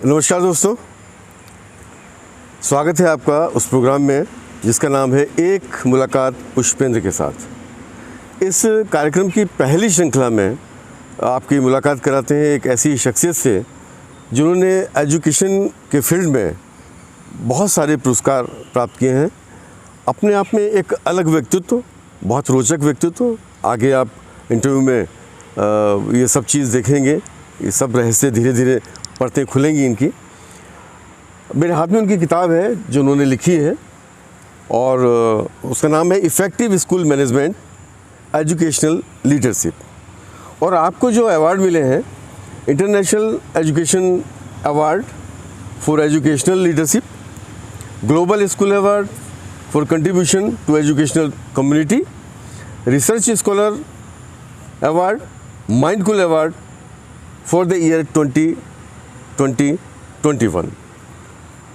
नमस्कार दोस्तों, स्वागत है आपका उस प्रोग्राम में जिसका नाम है एक मुलाकात पुष्पेंद्र के साथ। इस कार्यक्रम की पहली श्रृंखला में आपकी मुलाकात कराते हैं एक ऐसी शख्सियत से जिन्होंने एजुकेशन के फील्ड में बहुत सारे पुरस्कार प्राप्त किए हैं। अपने आप में एक अलग व्यक्तित्व, बहुत रोचक व्यक्तित्व। आगे आप इंटरव्यू में ये सब चीज़ देखेंगे, ये सब रहस्य धीरे धीरे परतें खुलेंगी इनकी। मेरे हाथ में उनकी किताब है जो उन्होंने लिखी है और उसका नाम है effective school management educational leadership. और आपको जो अवार्ड मिले हैं, international education award for educational leadership, global school award for contribution to educational community, research scholar award, mindful award for the year 2021।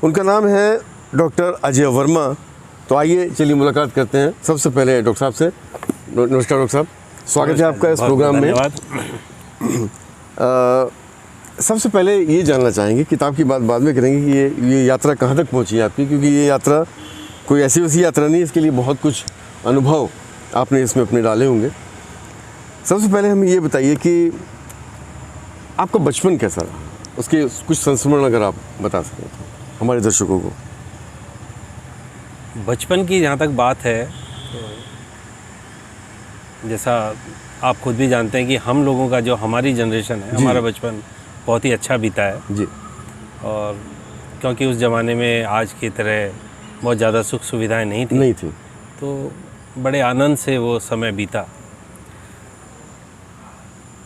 उनका नाम है डॉक्टर अजय वर्मा। तो आइए चलिए मुलाकात करते हैं। सबसे पहले डॉक्टर साहब से नमस्कार। डॉक्टर साहब, स्वागत है आपका इस प्रोग्राम में। सबसे पहले ये जानना चाहेंगे, किताब की बात बाद में करेंगे, कि ये यात्रा कहाँ तक पहुँची है आपकी, क्योंकि ये यात्रा कोई ऐसी वैसी यात्रा नहीं, इसके लिए बहुत कुछ अनुभव आपने इसमें अपने डाले होंगे। सबसे पहले हमें ये बताइए कि आपका बचपन कैसा रहा, उसके कुछ संस्मरण अगर आप बता सकें हमारे दर्शकों को। बचपन की जहाँ तक बात है, तो जैसा आप खुद भी जानते हैं कि हम लोगों का जो हमारी जनरेशन है, हमारा बचपन बहुत ही अच्छा बीता है जी। और क्योंकि उस ज़माने में आज की तरह बहुत ज़्यादा सुख सुविधाएं नहीं थी, तो बड़े आनंद से वो समय बीता।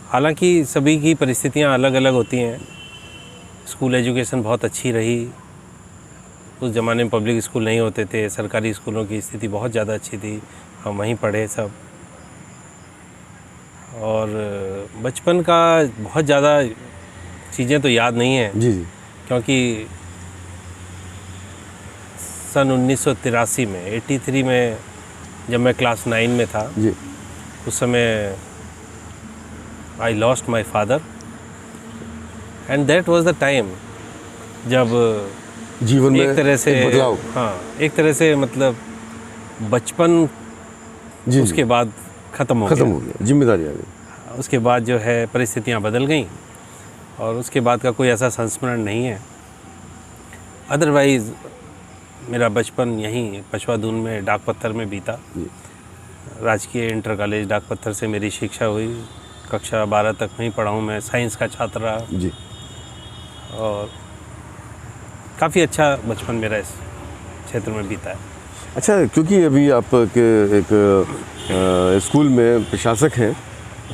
हालांकि सभी की परिस्थितियां अलग अलग होती हैं। स्कूल एजुकेशन बहुत अच्छी रही। उस ज़माने में पब्लिक स्कूल नहीं होते थे, सरकारी स्कूलों की स्थिति बहुत ज़्यादा अच्छी थी, हम वहीं पढ़े सब। और बचपन का बहुत ज़्यादा चीज़ें तो याद नहीं हैं जी, क्योंकि सन 1983 में 83 में जब मैं क्लास 9 में था जी। उस समय I lost my father and that was the time जब जीवन में एक तरह से बदलाव। हाँ, एक तरह से मतलब बचपन जी, उसके बाद ख़त्म हो गया, जिम्मेदारी आ गई। उसके बाद जो है परिस्थितियाँ बदल गईं और उसके बाद का कोई ऐसा संस्मरण नहीं है। अदरवाइज़ मेरा बचपन यहीं पचवादून में डाक पत्थर में बीता। राजकीय इंटर कॉलेज डाक पत्थर से मेरी शिक्षा हुई। कक्षा 12 तक वहीं पढ़ा हूँ। मैं साइंस का छात्र रहा जी। और काफ़ी अच्छा बचपन मेरा इस क्षेत्र में बीता है। अच्छा, क्योंकि अभी आप एक स्कूल में प्रशासक हैं,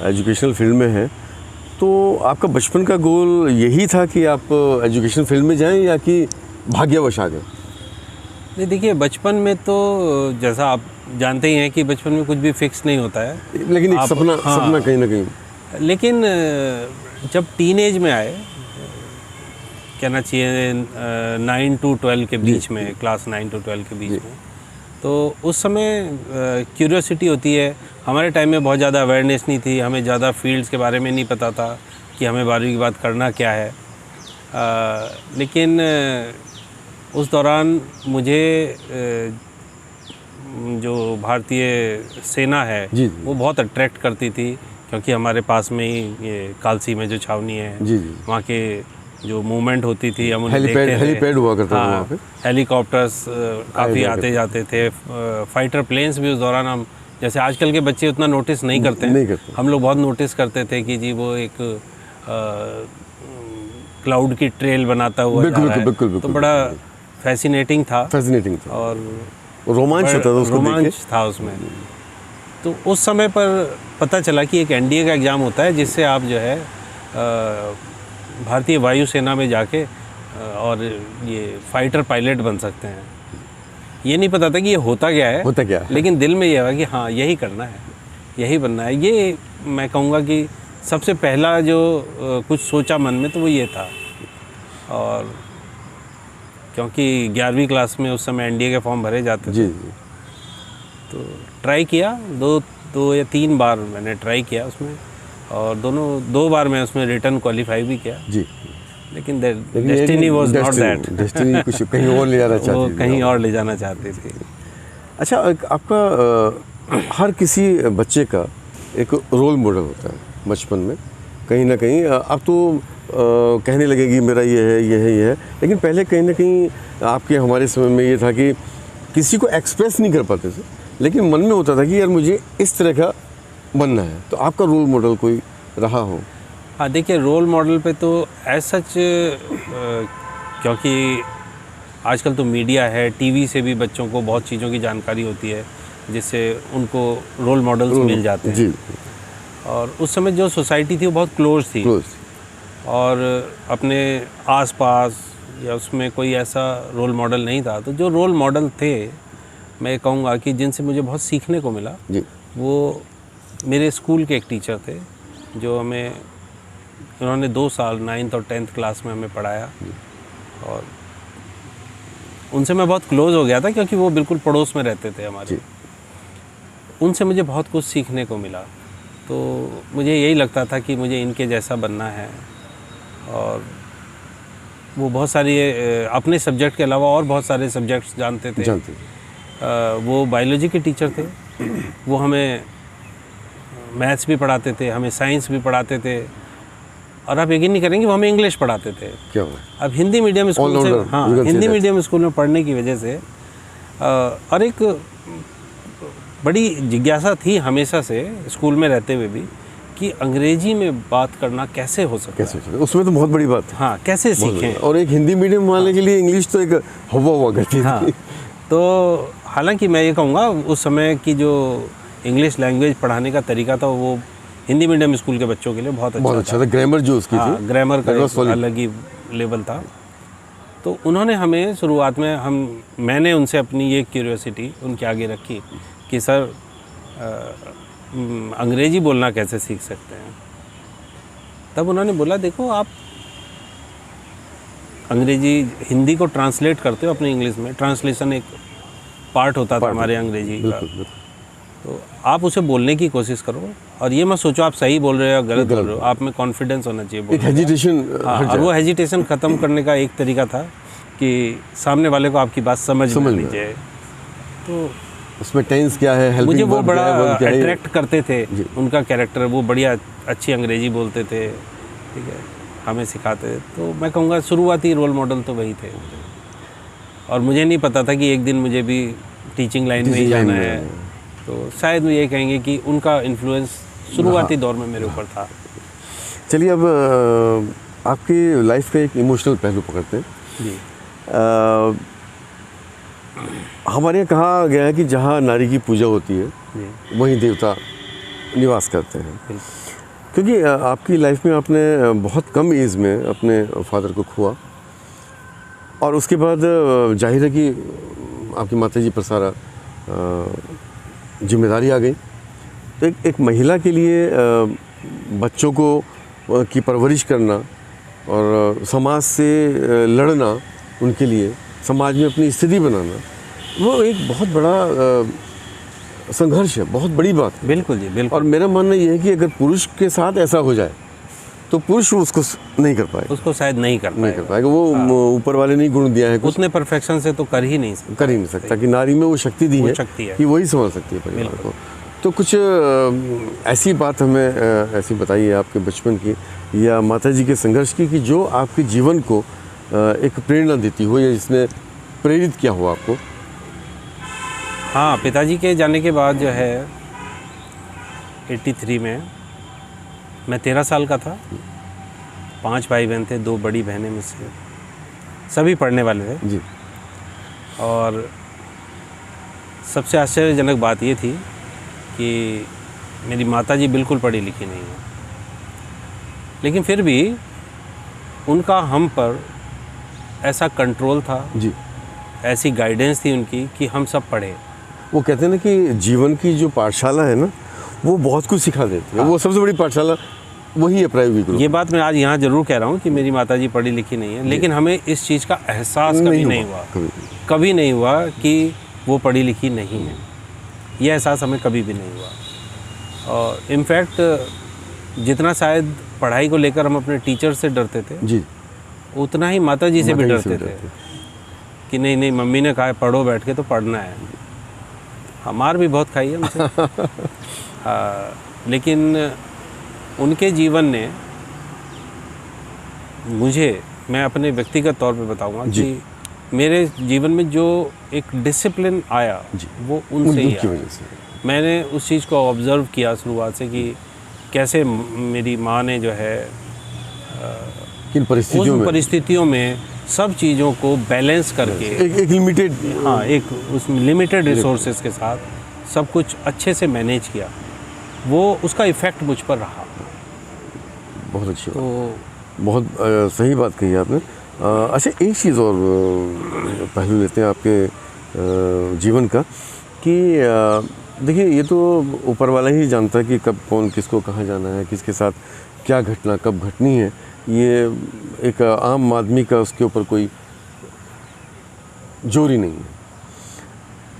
एजुकेशनल फील्ड में हैं, तो आपका बचपन का गोल यही था कि आप एजुकेशन फील्ड में जाएं या कि भाग्यवश आ गए? नहीं, देखिए बचपन में तो जैसा आप जानते ही हैं कि बचपन में कुछ भी फिक्स नहीं होता है, लेकिन एक सपना कहीं ना कहीं। लेकिन जब टीनेज में आए, कहना चाहिए 9 to 12 के बीच में, क्लास 9 to 12 के बीच में, तो उस समय क्यूरियोसिटी होती है। हमारे टाइम में बहुत ज़्यादा अवेयरनेस नहीं थी, हमें ज़्यादा फील्ड्स के बारे में नहीं पता था कि हमें 12वीं के बाद करना क्या है। लेकिन उस दौरान मुझे जो भारतीय सेना है वो बहुत अट्रैक्ट करती थी, क्योंकि हमारे पास में ही ये कालसी में जो छावनी है, वहाँ के जो मूवमेंट होती थी, हम उन्हें देखते थे। हेलीपैड हुआ करता था वहाँ पे। हेलीकॉप्टर्स काफ़ी आते जाते थे, फाइटर प्लेन्स भी उस दौरान हम, जैसे आजकल के बच्चे उतना नोटिस नहीं करते हैं, हम लोग बहुत नोटिस करते थे कि जी वो एक क्लाउड की ट्रेल बनाता हुआ जा रहा है। बिल्कुल। तो बड़ा फैसिनेटिंग था और रोमांच था उसमें। तो उस समय पर पता चला कि एक एनडीए का एग्ज़ाम होता है जिससे आप जो है भारतीय वायुसेना में जाके और ये फाइटर पायलट बन सकते हैं। ये नहीं पता था कि ये होता क्या है, लेकिन दिल में ये हुआ कि हाँ यही करना है, यही बनना है। ये मैं कहूँगा कि सबसे पहला जो कुछ सोचा मन में तो वो ये था। और क्योंकि 11वीं क्लास में उस समय एनडीए के फॉर्म भरे जाते थे, तो ट्राई किया, दो या 3 बार मैंने ट्राई किया उसमें, और 2 बार मैं उसमें रिटर्न क्वालिफाई भी किया जी। लेकिन destiny was not that. Destiny कुछ कहीं और ले जाना चाहती वो थी। कहीं और ले जाना चाहती थी। अच्छा, आपका हर किसी बच्चे का एक रोल मॉडल होता है बचपन में, कहीं ना कहीं। अब तो कहने लगेगी मेरा ये है, ये है, ये है, लेकिन पहले कहीं ना कहीं आपके हमारे समय में ये था कि किसी को एक्सप्रेस नहीं कर पाते थे, लेकिन मन में होता था कि यार मुझे इस तरह का बनना है। तो आपका रोल मॉडल कोई रहा हो? हाँ, देखिए रोल मॉडल पे तो एज सच, क्योंकि आजकल तो मीडिया है, टीवी से भी बच्चों को बहुत चीज़ों की जानकारी होती है, जिससे उनको रोल मॉडल्स मिल जाते हैं जी। और उस समय जो सोसाइटी थी वो बहुत क्लोज थी और अपने आसपास या उसमें कोई ऐसा रोल मॉडल नहीं था। तो जो रोल मॉडल थे, मैं कहूँगा कि जिनसे मुझे बहुत सीखने को मिला जी। वो मेरे स्कूल के एक टीचर थे, जो हमें, उन्होंने 2 साल 9th और 10th क्लास में हमें पढ़ाया और उनसे मैं बहुत क्लोज़ हो गया था क्योंकि वो बिल्कुल पड़ोस में रहते थे हमारे। उनसे मुझे बहुत कुछ सीखने को मिला। तो मुझे यही लगता था कि मुझे इनके जैसा बनना है। और वो बहुत सारी अपने सब्जेक्ट के अलावा और बहुत सारे सब्जेक्ट्स जानते थे। वो बायोलॉजी के टीचर थे, वो हमें मैथ्स भी पढ़ाते थे, हमें साइंस भी पढ़ाते थे और आप यकीन नहीं करेंगे वो हमें इंग्लिश पढ़ाते थे। क्या? अब हिंदी मीडियम स्कूल से, हाँ, हिंदी मीडियम स्कूल में पढ़ने की वजह से और एक बड़ी जिज्ञासा थी हमेशा से स्कूल में रहते हुए भी कि अंग्रेजी में बात करना कैसे हो सकता है। उसमें तो बहुत बड़ी बात है। हाँ, कैसे सीखें। और एक हिंदी मीडियम वाले के लिए इंग्लिश तो एक हवा हुआ करती हाँ, थी। तो हालांकि मैं ये कहूँगा उस समय की जो इंग्लिश लैंग्वेज पढ़ाने का तरीका था वो हिंदी मीडियम स्कूल के बच्चों के लिए बहुत अच्छा था। ग्रामर जो उसकी थी, ग्रामर का अलग ही लेवल था। तो उन्होंने हमें शुरुआत में मैंने उनसे अपनी ये क्यूरियोसिटी उनके आगे रखी कि सर अंग्रेजी बोलना कैसे सीख सकते हैं। तब उन्होंने बोला देखो आप अंग्रेजी हिंदी को ट्रांसलेट करते हो अपने इंग्लिश में, ट्रांसलेशन एक पार्ट होता था हमारे अंग्रेजी का। तो आप उसे बोलने की कोशिश करो और ये मत सोचो आप सही बोल रहे हो या गलत बोल रहे हो, आप में कॉन्फिडेंस होना चाहिए। एक हेजिटेशन, और वो हेजिटेशन ख़त्म करने का एक तरीका था कि सामने वाले को आपकी बात समझ में जाए। तो उसमें टेंस क्या है, मुझे वो बड़ा अट्रैक्ट करते थे उनका कैरेक्टर। वो बढ़िया अच्छी अंग्रेजी बोलते थे, ठीक है, हमें सिखाते थे। तो मैं कहूँगा शुरुआती रोल मॉडल तो वही थे। और मुझे नहीं पता था कि एक दिन मुझे भी टीचिंग लाइन में ही जाना है। तो शायद वो ये कहेंगे कि उनका इन्फ्लुएंस शुरुआती दौर में मेरे ऊपर था। चलिए अब आपकी लाइफ का एक इमोशनल पहलू पकड़ते हैं जी। हमारे यहाँ कहा गया है कि जहाँ नारी की पूजा होती है वहीं देवता निवास करते हैं। क्योंकि आपकी लाइफ में आपने बहुत कम एज में अपने फादर को खोआ और उसके बाद जाहिर है कि आपकी माताजी पर सारा जिम्मेदारी आ गई। तो एक महिला के लिए बच्चों को की परवरिश करना और समाज से लड़ना, उनके लिए समाज में अपनी स्थिति बनाना, वो एक बहुत बड़ा संघर्ष है, बहुत बड़ी बात है। बिल्कुल जी, बिल्कुल। और मेरा मानना ये है कि अगर पुरुष के साथ ऐसा हो जाए तो पुरुष उसको नहीं कर पाएगा, उसको शायद नहीं कर पाएगा। वो ऊपर वाले ने गुण दिया है, उतने परफेक्शन से तो कर ही नहीं सकता कि नारी में वो शक्ति दी है कि वही संभाल सकती है परिवार को। तो कुछ ऐसी बात हमें ऐसी बताइए आपके बचपन की या माताजी के संघर्ष की कि जो आपके जीवन को एक प्रेरणा देती हो या जिसने प्रेरित किया हो आपको। हाँ, पिताजी के जाने के बाद जो है 83 में मैं 13 साल का था। 5 भाई बहन थे, 2 बड़ी बहनें मुझसे, सभी पढ़ने वाले थे जी। और सबसे आश्चर्यजनक बात ये थी कि मेरी माताजी बिल्कुल पढ़ी लिखी नहीं है, लेकिन फिर भी उनका हम पर ऐसा कंट्रोल था जी, ऐसी गाइडेंस थी उनकी कि हम सब पढ़े। वो कहते हैं ना कि जीवन की जो पाठशाला है ना, वो बहुत कुछ सिखा देती है। वो सबसे बड़ी पाठशाला वही है प्राइवेट ग्रुप। ये बात मैं आज यहाँ ज़रूर कह रहा हूँ कि मेरी माताजी पढ़ी लिखी नहीं है, लेकिन हमें इस चीज़ का एहसास कभी नहीं हुआ कि वो पढ़ी लिखी नहीं है। ये एहसास हमें कभी भी नहीं हुआ। और इनफैक्ट जितना शायद पढ़ाई को लेकर हम अपने टीचर से डरते थे, जी, उतना ही माता जी से भी डरते थे कि नहीं नहीं मम्मी ने कहा है पढ़ो बैठ के तो पढ़ना है। मार भी बहुत खाई है उनसे। लेकिन उनके जीवन ने मुझे, मैं अपने व्यक्तिगत तौर पे बताऊंगा कि मेरे जीवन में जो एक डिसिप्लिन आया वो उनसे ही आया। मैंने उस चीज़ को ऑब्ज़र्व किया शुरुआत से कि कैसे मेरी माँ ने जो है किन परिस्थितियों में सब चीज़ों को बैलेंस करके एक लिमिटेड, हाँ, एक उस लिमिटेड रिसोर्सेज के साथ सब कुछ अच्छे से मैनेज किया, वो उसका इफ़ेक्ट मुझ पर रहा। बहुत अच्छी तो बहुत सही बात कही आपने। अच्छा, एक चीज़ और पहलू लेते हैं आपके जीवन का कि देखिए ये तो ऊपर वाला ही जानता है कि कब कौन किसको कहाँ जाना है, किसके साथ क्या घटना कब घटनी है। ये एक आम आदमी का उसके ऊपर कोई जोर ही नहीं है।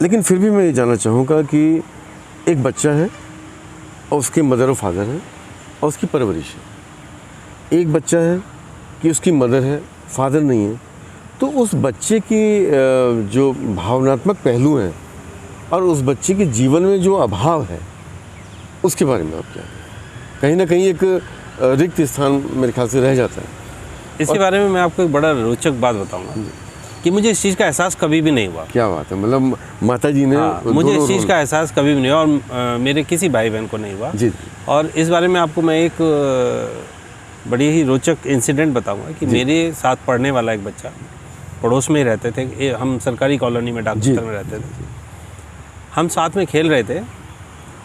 लेकिन फिर भी मैं ये जानना चाहूँगा कि एक बच्चा है और उसके मदर और फादर हैं और उसकी परवरिश है। एक बच्चा है कि उसकी मदर है, फादर नहीं है, तो उस बच्चे की जो भावनात्मक पहलू हैं और उस बच्चे के जीवन में जो अभाव है उसके बारे में आप क्या कहीं ना कहीं एक रिक्त स्थान मेरे ख्याल से रह जाता है। इसके बारे में मैं आपको एक बड़ा रोचक बात बताऊंगा कि मुझे इस चीज़ का एहसास कभी भी नहीं हुआ। क्या बात है, मतलब माता जी ने मुझे इस चीज़ का एहसास कभी भी नहीं हुआ और मेरे किसी भाई बहन को नहीं हुआ जी। और इस बारे में आपको मैं एक बड़ी ही रोचक इंसिडेंट बताऊंगा कि मेरे साथ पढ़ने वाला एक बच्चा, पड़ोस में ही रहते थे, हम सरकारी कॉलोनी में डाकघर में रहते थे, हम साथ में खेल रहे थे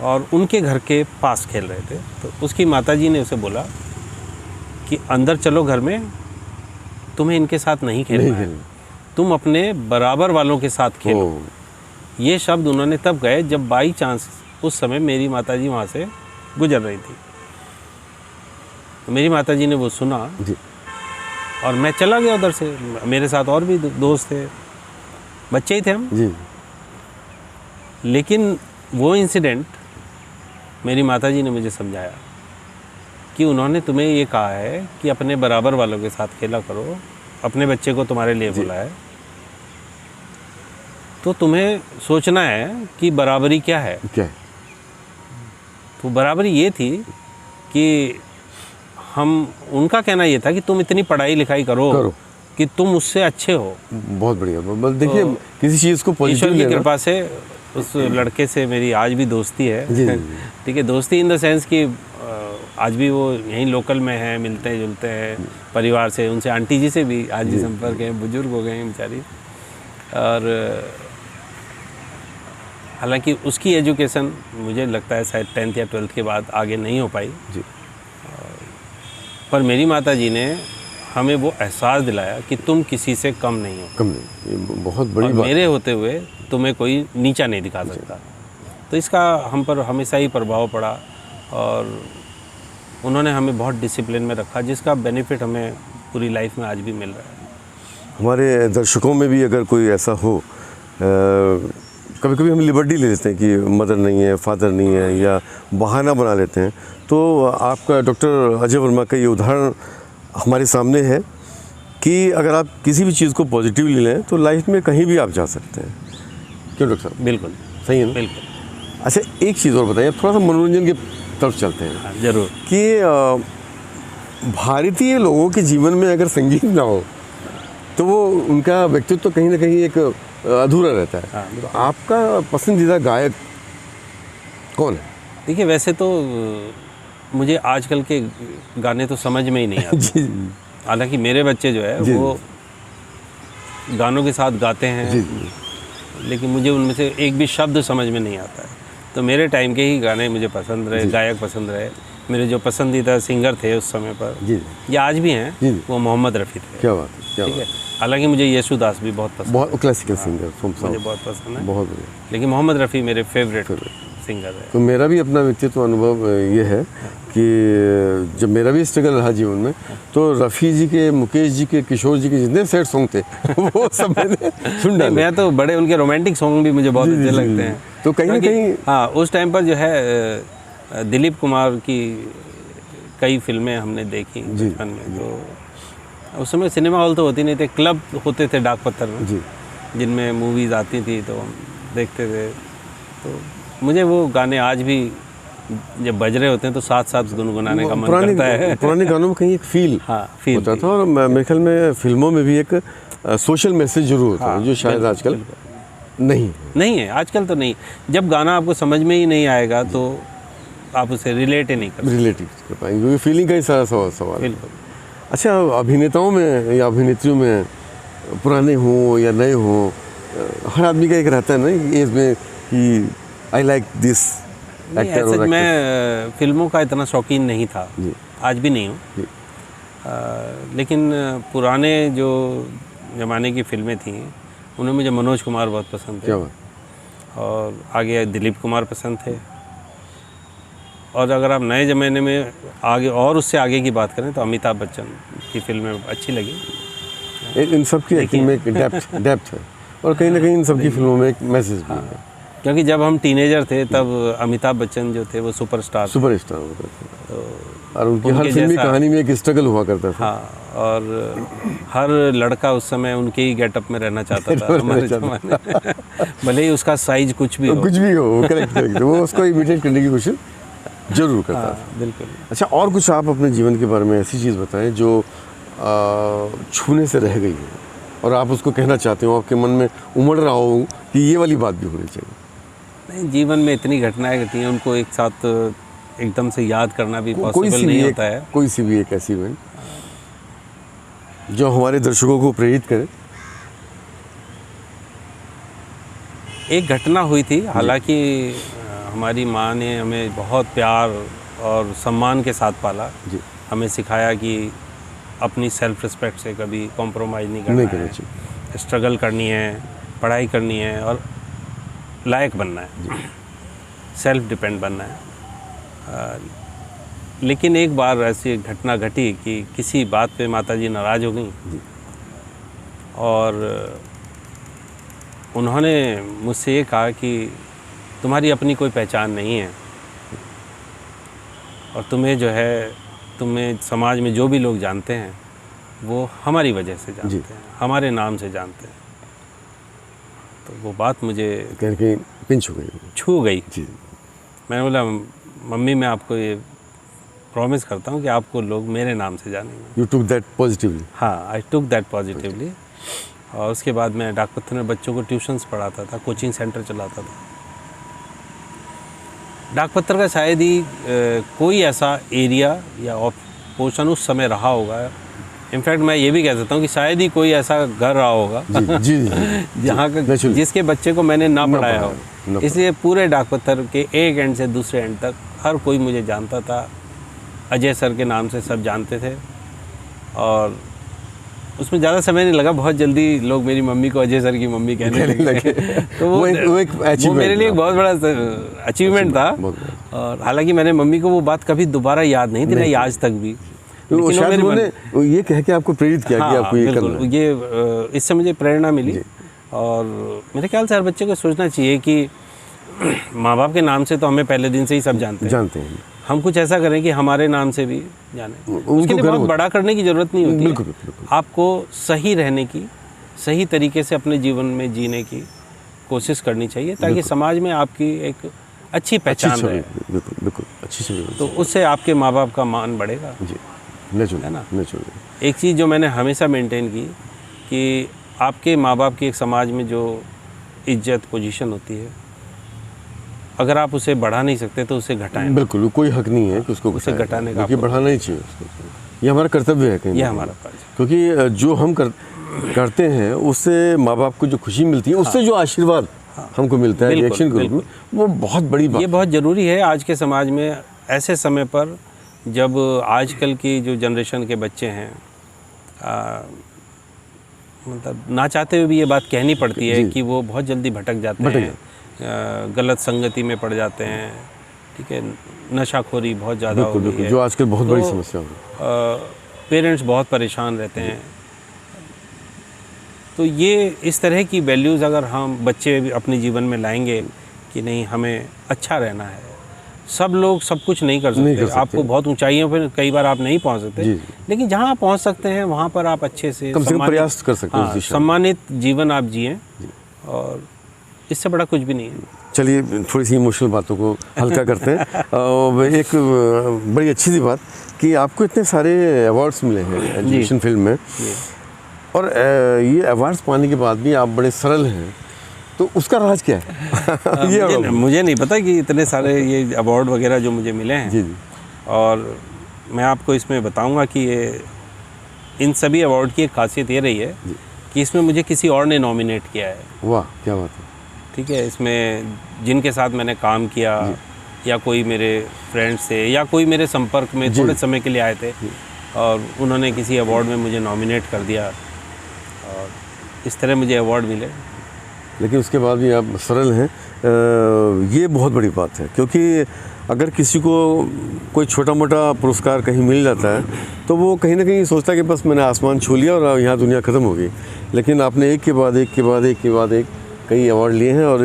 और उनके घर के पास खेल रहे थे। तो उसकी माताजी ने उसे बोला कि अंदर चलो घर में, तुम्हें इनके साथ नहीं खेलना है, तुम अपने बराबर वालों के साथ खेलो। ये शब्द उन्होंने तब कहे जब बाई चांस उस समय मेरी माताजी वहाँ से गुजर रही थी। तो मेरी माताजी ने वो सुना और मैं चला गया उधर से। मेरे साथ और भी दोस्त थे, बच्चे ही थे हम जी। लेकिन वो इंसिडेंट मेरी माताजी ने मुझे समझाया कि उन्होंने तुम्हें ये कहा है कि अपने बराबर वालों के साथ खेला करो, अपने बच्चे को तुम्हारे लिए बोला है, तो तुम्हें सोचना है कि बराबरी क्या है। तो बराबरी ये थी कि उनका कहना ये था कि तुम इतनी पढ़ाई लिखाई करो कि तुम उससे अच्छे हो। बहुत बढ़िया। देखिए तो किसी चीज़ को ईश्वर की कृपा से उस लड़के से मेरी आज भी दोस्ती है। ठीक है, दोस्ती इन द सेंस कि आज भी वो यहीं लोकल में है, मिलते जुलते हैं परिवार से, उनसे आंटी जी से भी आज भी संपर्क है, बुजुर्ग हो गए हैं बेचारी। और हालांकि उसकी एजुकेशन मुझे लगता है शायद 10th या 12th के बाद आगे नहीं हो पाई जी। पर मेरी माता जी ने हमें वो एहसास दिलाया कि तुम किसी से कम नहीं हो। कम नहीं, ये बहुत बड़ी बात। मेरे होते हुए तुम्हें कोई नीचा नहीं दिखा सकता। तो इसका हम पर हमेशा ही प्रभाव पड़ा और उन्होंने हमें बहुत डिसिप्लिन में रखा, जिसका बेनिफिट हमें पूरी लाइफ में आज भी मिल रहा है। हमारे दर्शकों में भी अगर कोई ऐसा हो, कभी कभी हम लिबर्टी ले लेते हैं कि मदर नहीं है, फादर नहीं है, या बहाना बना लेते हैं, तो आपका डॉक्टर अजय वर्मा का ये उदाहरण हमारे सामने है कि अगर आप किसी भी चीज़ को पॉजिटिवली लें तो लाइफ में कहीं भी आप जा सकते हैं। क्यों डॉक्टर साहब? बिल्कुल सही है ना? बिल्कुल। अच्छा, एक चीज़ और बताइए, थोड़ा सा मनोरंजन की तरफ चलते हैं। हाँ, ज़रूर। कि भारतीय लोगों के जीवन में अगर संगीत ना हो तो वो उनका व्यक्तित्व कहीं ना कहीं एक अधूरा रहता है। हाँ, तो आपका पसंदीदा गायक कौन है? देखिए, वैसे तो मुझे आजकल के गाने तो समझ में ही नहीं आते। हालांकि मेरे बच्चे जो है वो गानों के साथ गाते हैं, लेकिन मुझे उनमें से एक भी शब्द समझ में नहीं आता है। तो मेरे टाइम के ही गाने मुझे पसंद रहे, गायक पसंद रहे। मेरे जो पसंदीदा सिंगर थे उस समय पर, या आज भी हैं, वो मोहम्मद रफ़ी थे। क्या बात है, ठीक है। हालांकि मुझे येशुदास भी बहुत पसंद, बहुत क्लासिकल सिंगर मुझे बहुत पसंद है, बहुत बढ़िया। लेकिन मोहम्मद रफ़ी मेरे फेवरेट सिंगर है। तो मेरा भी अपना व्यक्तित्व अनुभव ये है कि जब मेरा भी स्ट्रगल रहा जीवन में, तो रफ़ी जी के, मुकेश जी के, किशोर जी के जितने सैड सॉन्ग थे वो सब मैंने सुन डाले। मैं तो बड़े उनके रोमांटिक सॉन्ग भी मुझे बहुत अच्छे लगते हैं। तो कहीं ना कहीं हाँ, उस टाइम पर जो है दिलीप कुमार की कई फिल्में हमने देखी बचपन में, तो उस समय सिनेमा हॉल तो होती नहीं थे, क्लब होते थे डाक पत्थर में जी, जिनमें मूवीज़ आती थी तो हम देखते थे। तो मुझे वो गाने आज भी जब बज रहे होते हैं तो साथ साथ गुनगुनाने का मन करता है। पुराने गानों में कहीं एक फील फील होता था, और मेरे ख्याल में फिल्मों में भी एक सोशल मैसेज जरूर होता है, जो शायद आजकल नहीं है। आजकल तो नहीं। जब गाना आपको समझ में ही नहीं आएगा तो आप उसे रिलेट ही नहीं कर पाएंगे, क्योंकि फीलिंग का ही सारा सवाल। बिल्कुल। अच्छा, अभिनेताओं में या अभिनेत्रियों में पुराने हों या नए हों, हर आदमी का एक रहता है ना एज में कि आई लाइक दिस एक्टर और एक्टर। मैं फिल्मों का इतना शौकीन नहीं था, आज भी नहीं हूँ, लेकिन पुराने जो ज़माने की फिल्में थी उनमें मुझे मनोज कुमार बहुत पसंद थे। क्या बात। और आगे दिलीप कुमार पसंद थे। और अगर आप नए ज़माने में आगे और उससे आगे की बात करें तो अमिताभ बच्चन की फिल्में अच्छी लगी। इन सब की एक्टिंग में एक डेप्थ है, और कहीं ना कहीं इन सब की फिल्मों में एक मैसेज भी है। क्योंकि जब हम टीनेजर थे तब अमिताभ बच्चन जो थे वो सुपरस्टार होते थे, और उनकी हर फिल्मी कहानी में एक स्ट्रगल हुआ करता था। हाँ, और हर लड़का उस समय उनके ही गेटअप में रहना चाहता था हमारे ज़माने में। भले ही उसका साइज कुछ भी हो, करेक्ट, वो उसको इमिटेट करने की कोशिश जरूर करता था। बिल्कुल। अच्छा, और कुछ आप अपने जीवन के बारे में ऐसी चीज़ बताएं जो छूने से रह गई है और आप उसको कहना चाहते हो, आपके मन में उमड़ रहा हो कि ये वाली बात भी होनी चाहिए। नहीं, जीवन में इतनी घटनाएं घटी हैं, उनको एक साथ एकदम से याद करना भी पॉसिबल नहीं होता है। कोई सी भी एक ऐसी इवेंट जो हमारे दर्शकों को प्रेरित करे। एक घटना हुई थी, हालांकि हमारी माँ ने हमें बहुत प्यार और सम्मान के साथ पाला जी। हमें सिखाया कि अपनी सेल्फ रिस्पेक्ट से कभी कॉम्प्रोमाइज़ नहीं करना है, स्ट्रगल करनी है, पढ़ाई करनी है और लायक बनना है, सेल्फ डिपेंड बनना है। लेकिन एक बार ऐसी घटना घटी कि किसी बात पे माताजी नाराज़ हो गई और उन्होंने मुझसे ये कहा कि तुम्हारी अपनी कोई पहचान नहीं है और तुम्हें जो है, तुम्हें समाज में जो भी लोग जानते हैं वो हमारी वजह से जानते हैं, हमारे नाम से जानते हैं। तो वो बात मुझे कहीं पिंच हो गई, छू गई जी। मैंने बोला, मम्मी मैं आपको ये प्रॉमिस करता हूँ कि आपको लोग मेरे नाम से जानेंगे। You took that positively? हाँ, आई टुक दैट पॉजिटिवली। और उसके बाद मैं डाक पत्थर में बच्चों को ट्यूशन्स पढ़ाता था, कोचिंग सेंटर चलाता था। डाक पत्थर का शायद ही कोई ऐसा एरिया या पोर्शन उस समय रहा होगा, इनफैक्ट मैं ये भी कह सकता हूँ कि शायद ही कोई ऐसा घर रहा होगा जी, जहाँ का जिसके बच्चे को मैंने ना पढ़ाया हो। इसलिए पूरे डाक पत्थर के एक एंड से दूसरे एंड तक हर कोई मुझे जानता था। अजय सर के नाम से सब जानते थे और उसमें ज़्यादा समय नहीं लगा, बहुत जल्दी लोग मेरी मम्मी को अजय सर की मम्मी कहने लगे। तो वो मेरे लिए एक बहुत बड़ा अचीवमेंट था। और हालांकि मैंने मम्मी को वो बात कभी दोबारा याद नहीं दिलाई आज तक भी। तो शायद उन्होंने ये कह के आपको प्रेरित किया कि आपको ये करना है। ये इससे मुझे प्रेरणा मिली। और मेरे ख्याल से हर बच्चे को सोचना चाहिए कि माँ बाप के नाम से तो हमें पहले दिन से ही सब जानते हैं। हम कुछ ऐसा करें कि हमारे नाम से भी जाने। उसके लिए बहुत बड़ा करने की ज़रूरत नहीं होती। बिल्कुल। आपको सही रहने की, सही तरीके से अपने जीवन में जीने की कोशिश करनी चाहिए ताकि समाज में आपकी एक अच्छी पहचान रहे। बिल्कुल अच्छी छवि। तो उससे आपके माँ बाप का मान बढ़ेगा जी, है ना। एक चीज़ जो मैंने हमेशा मेंटेन की कि आपके माँ बाप की एक समाज में जो इज्जत पोजीशन होती है, अगर आप उसे बढ़ा नहीं सकते तो उसे घटाएं। बिल्कुल, कोई हक नहीं है कि उसको घटाने का, क्योंकि बढ़ाना ही चाहिए उसको। ये हमारा कर्तव्य है कहीं, ये हमारा फर्ज है। क्योंकि जो हम करते हैं उससे माँ बाप को जो खुशी मिलती है, उससे जो आशीर्वाद हमको मिलता है रिएक्शन के रूप में, वो बहुत बड़ी बात। ये बहुत ज़रूरी है आज के समाज में, ऐसे समय पर जब आजकल की जो जनरेशन के बच्चे हैं मतलब ना चाहते हुए भी ये बात कहनी पड़ती है कि वो बहुत जल्दी भटक जाते हैं, गलत संगति में पड़ जाते हैं। ठीक है, नशाखोरी बहुत ज़्यादा हो गई है, जो आजकल बहुत बड़ी समस्या है। पेरेंट्स बहुत परेशान रहते हैं। तो ये इस तरह की वैल्यूज़ अगर हम बच्चे अपने जीवन में लाएंगे कि नहीं, हमें अच्छा रहना है, सब लोग सब कुछ नहीं कर सकते। आपको बहुत ऊंचाइयों पर कई बार आप नहीं पहुंच सकते, लेकिन जहां आप पहुंच सकते हैं वहां पर आप अच्छे से कम से कम प्रयास कर सकते हैं। सम्मानित जीवन आप जिए, और इससे बड़ा कुछ भी नहीं है। चलिए थोड़ी सी इमोशनल बातों को हल्का करते हैं। एक बड़ी अच्छी सी बात कि आपको इतने सारे अवार्ड्स मिले हैं एजुकेशन फील्ड में, और ये अवार्ड्स पाने के बाद भी आप बड़े सरल हैं, तो उसका राज क्या है? ये मुझे नहीं पता कि इतने सारे ये अवार्ड वगैरह जो मुझे मिले हैं। जी। और मैं आपको इसमें बताऊंगा कि ये इन सभी अवार्ड की एक खासियत ये रही है कि इसमें मुझे किसी और ने नॉमिनेट किया है। वाह, क्या बात है। ठीक है, इसमें जिनके साथ मैंने काम किया, या कोई मेरे फ्रेंड्स थे, या कोई मेरे संपर्क में थोड़े समय के लिए आए थे, और उन्होंने किसी अवार्ड में मुझे नॉमिनेट कर दिया, और इस तरह मुझे अवार्ड मिले। लेकिन उसके बाद भी आप सरल हैं, ये बहुत बड़ी बात है, क्योंकि अगर किसी को कोई छोटा मोटा पुरस्कार कहीं मिल जाता है तो वो कहीं ना कहीं सोचता है कि बस मैंने आसमान छू लिया और यहाँ दुनिया ख़त्म हो गई। लेकिन आपने एक के बाद एक के बाद एक के बाद एक कई अवार्ड लिए हैं, और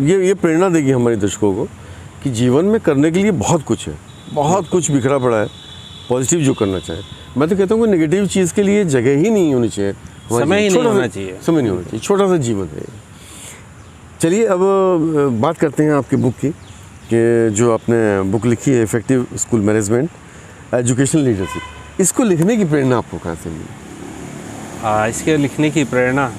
ये प्रेरणा देगी हमारे दर्शकों को कि जीवन में करने के लिए बहुत कुछ है, बहुत कुछ बिखरा पड़ा है, पॉजिटिव जो करना चाहे। मैं तो कहता हूँ कि नेगेटिव चीज़ के लिए जगह ही नहीं होनी चाहिए, समय ही नहीं होना चाहिए, समय नहीं होना चाहिए, छोटा सा जीवन है। चलिए अब बात करते हैं आपकी बुक की, कि जो आपने बुक लिखी है effective school management educational leadership. इसको लिखने की प्रेरणा आपको कहाँ से मिली? इसके लिखने की प्रेरणा,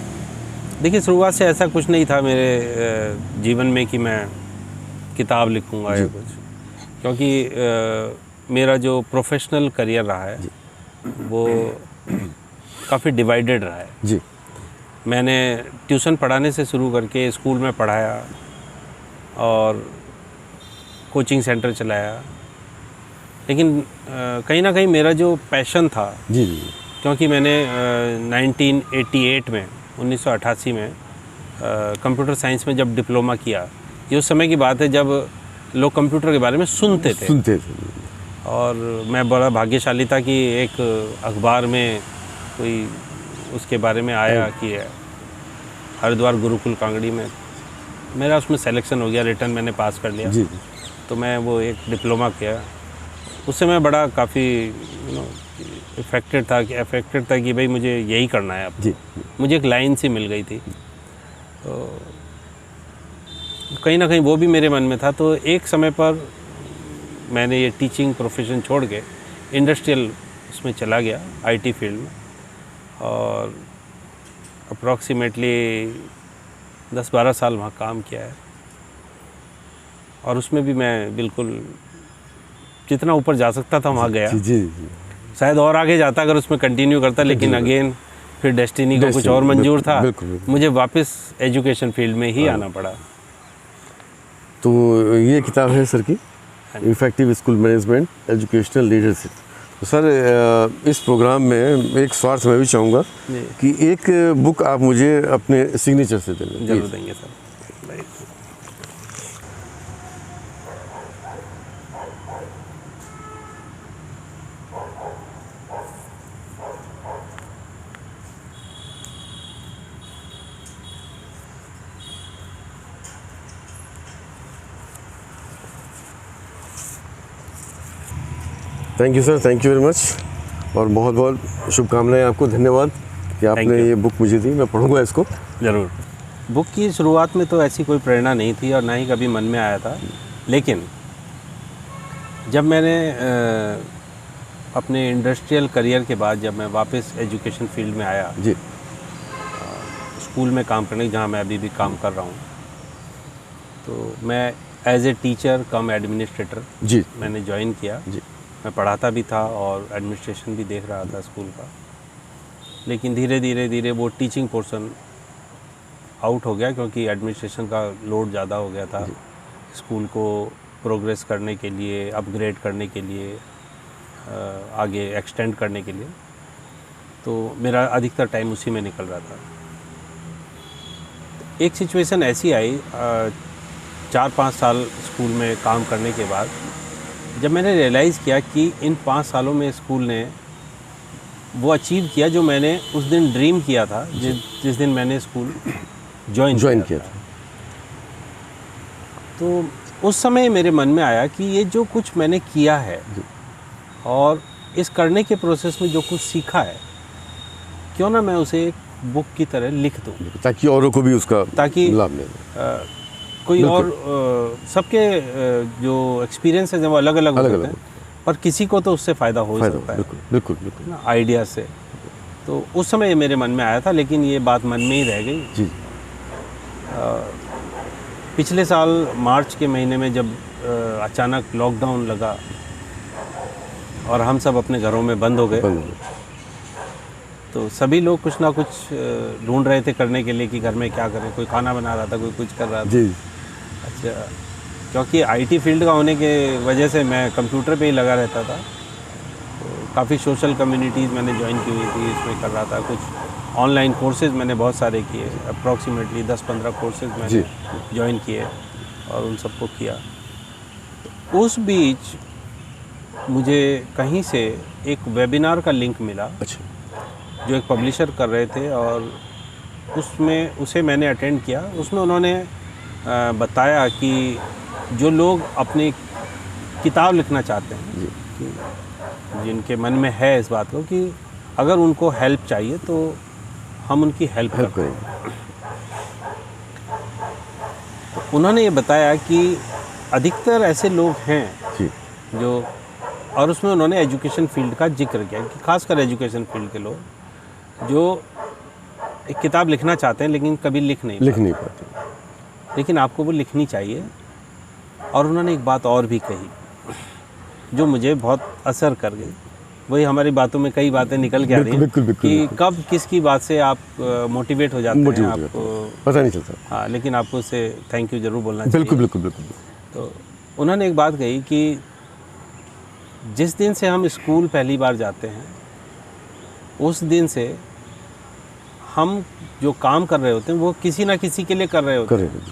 देखिए शुरुआत से ऐसा कुछ नहीं था मेरे जीवन में कि मैं किताब लिखूंगा या कुछ, क्योंकि मेरा जो प्रोफेशनल करियर रहा है वो काफ़ी डिवाइडेड रहा है जी। मैंने ट्यूशन पढ़ाने से शुरू करके स्कूल में पढ़ाया और कोचिंग सेंटर चलाया, लेकिन कहीं ना कहीं मेरा जो पैशन था जी, क्योंकि मैंने 1988 में 1988 में कंप्यूटर साइंस में जब डिप्लोमा किया, ये उस समय की बात है जब लोग कंप्यूटर के बारे में सुनते थे। और मैं बड़ा भाग्यशाली था कि एक अखबार में कोई उसके बारे में आया कि हरिद्वार गुरुकुल कांगड़ी में मेरा उसमें सिलेक्शन हो गया, रिटर्न मैंने पास कर लिया जी। तो मैं वो एक डिप्लोमा किया। उससे मैं बड़ा काफ़ी अफेक्टेड था कि भाई मुझे यही करना है अब जी। मुझे एक लाइन सी मिल गई थी, तो कहीं ना कहीं वो भी मेरे मन में था। तो एक समय पर मैंने ये टीचिंग प्रोफेशन छोड़ के इंडस्ट्रियल उसमें चला गया, आईटी फील्ड में, और अप्रॉक्सीमेटली 10-12 साल वहाँ काम किया है। और उसमें भी मैं बिल्कुल जितना ऊपर जा सकता था वहाँ गया। जी। शायद और आगे जाता अगर उसमें कंटिन्यू करता, लेकिन अगेन फिर डेस्टिनी को कुछ और मंजूर था, मुझे वापस एजुकेशन फील्ड में ही आना पड़ा। तो ये किताब है सर की, effective school management educational leadership. तो सर इस प्रोग्राम में एक स्वार्थ मैं भी चाहूँगा कि एक बुक आप मुझे अपने सिग्नेचर से देंगे। जरूर देंगे sir. Thank you sir, thank you very much, और बहुत बहुत शुभकामनाएं आपको। धन्यवाद कि आपने ये बुक मुझे दी, मैं पढ़ूंगा इसको ज़रूर। बुक की शुरुआत में तो ऐसी कोई प्रेरणा नहीं थी और ना ही कभी मन में आया था, लेकिन जब मैंने अपने इंडस्ट्रियल करियर के बाद जब मैं वापस एजुकेशन फील्ड में आया जी, स्कूल में काम करने, जहाँ मैं अभी भी काम कर रहा हूँ, तो मैं as a teacher cum administrator ji मैंने ज्वाइन किया जी। मैं पढ़ाता भी था और एडमिनिस्ट्रेशन भी देख रहा था स्कूल का, लेकिन धीरे धीरे वो टीचिंग पोर्शन आउट हो गया क्योंकि एडमिनिस्ट्रेशन का लोड ज़्यादा हो गया था। स्कूल को प्रोग्रेस करने के लिए, अपग्रेड करने के लिए, आगे एक्सटेंड करने के लिए, तो मेरा अधिकतर टाइम उसी में निकल रहा था। एक सिचुएशन ऐसी आई 4-5 साल स्कूल में काम करने के बाद, जब मैंने रियलाइज़ किया कि इन 5 सालों में स्कूल ने वो अचीव किया जो मैंने उस दिन ड्रीम किया था, जिस दिन मैंने स्कूल ज्वाइन किया था। तो उस समय मेरे मन में आया कि ये जो कुछ मैंने किया है और इस करने के प्रोसेस में जो कुछ सीखा है, क्यों ना मैं उसे एक बुक की तरह लिख दूँ, ताकि औरों को भी उसका ताकि लाभ मिले। कोई और सबके जो एक्सपीरियंस है वो अलग अलग होते हैं, पर किसी को तो उससे फ़ायदा हो सकता है। बिल्कुल बिल्कुल ना, आइडिया से। तो उस समय ये मेरे मन में आया था, लेकिन ये बात मन में ही रह गई जी। पिछले साल मार्च के महीने में जब अचानक लॉकडाउन लगा और हम सब अपने घरों में बंद हो गए, तो सभी लोग कुछ ना कुछ ढूंढ रहे थे करने के लिए कि घर में क्या करें। कोई खाना बना रहा था, कोई कुछ कर रहा था। जी। अच्छा, क्योंकि आईटी फील्ड का होने के वजह से मैं कंप्यूटर पे ही लगा रहता था, तो काफ़ी सोशल कम्युनिटीज़ मैंने ज्वाइन की हुई थी, इसमें कर रहा था। कुछ ऑनलाइन कोर्सेज़ मैंने बहुत सारे किए, अप्रॉक्सीमेटली 10-15 कोर्सेज़ मैंने ज्वाइन किए और उन सबको किया। उस बीच मुझे कहीं से एक वेबिनार का लिंक मिला। अच्छा। जो एक पब्लिशर कर रहे थे और उसे मैंने अटेंड किया। उसमें उन्होंने बताया कि जो लोग अपनी किताब लिखना चाहते हैं, कि जिनके मन में है इस बात को कि अगर उनको हेल्प चाहिए तो हम उनकी हेल्प करेंगे। उन्होंने ये बताया कि अधिकतर ऐसे लोग हैं जो, और उसमें उन्होंने एजुकेशन फील्ड का जिक्र किया कि खासकर एजुकेशन फील्ड के लोग जो एक किताब लिखना चाहते हैं लेकिन कभी लिख नहीं पाते, लेकिन आपको वो लिखनी चाहिए। और उन्होंने एक बात और भी कही जो मुझे बहुत असर कर गई। वही हमारी बातों में कई बातें निकल के आ रही हैं कि कब किसकी बात से आप मोटिवेट हो जाते हैं, आपको पता नहीं चलता। हाँ, लेकिन आपको उससे थैंक यू ज़रूर बोलना चाहिए। बिल्कुल। तो उन्होंने एक बात कही कि जिस दिन से हम स्कूल पहली बार जाते हैं, उस दिन से हम जो काम कर रहे होते हैं वो किसी ना किसी के लिए कर रहे होते हैं।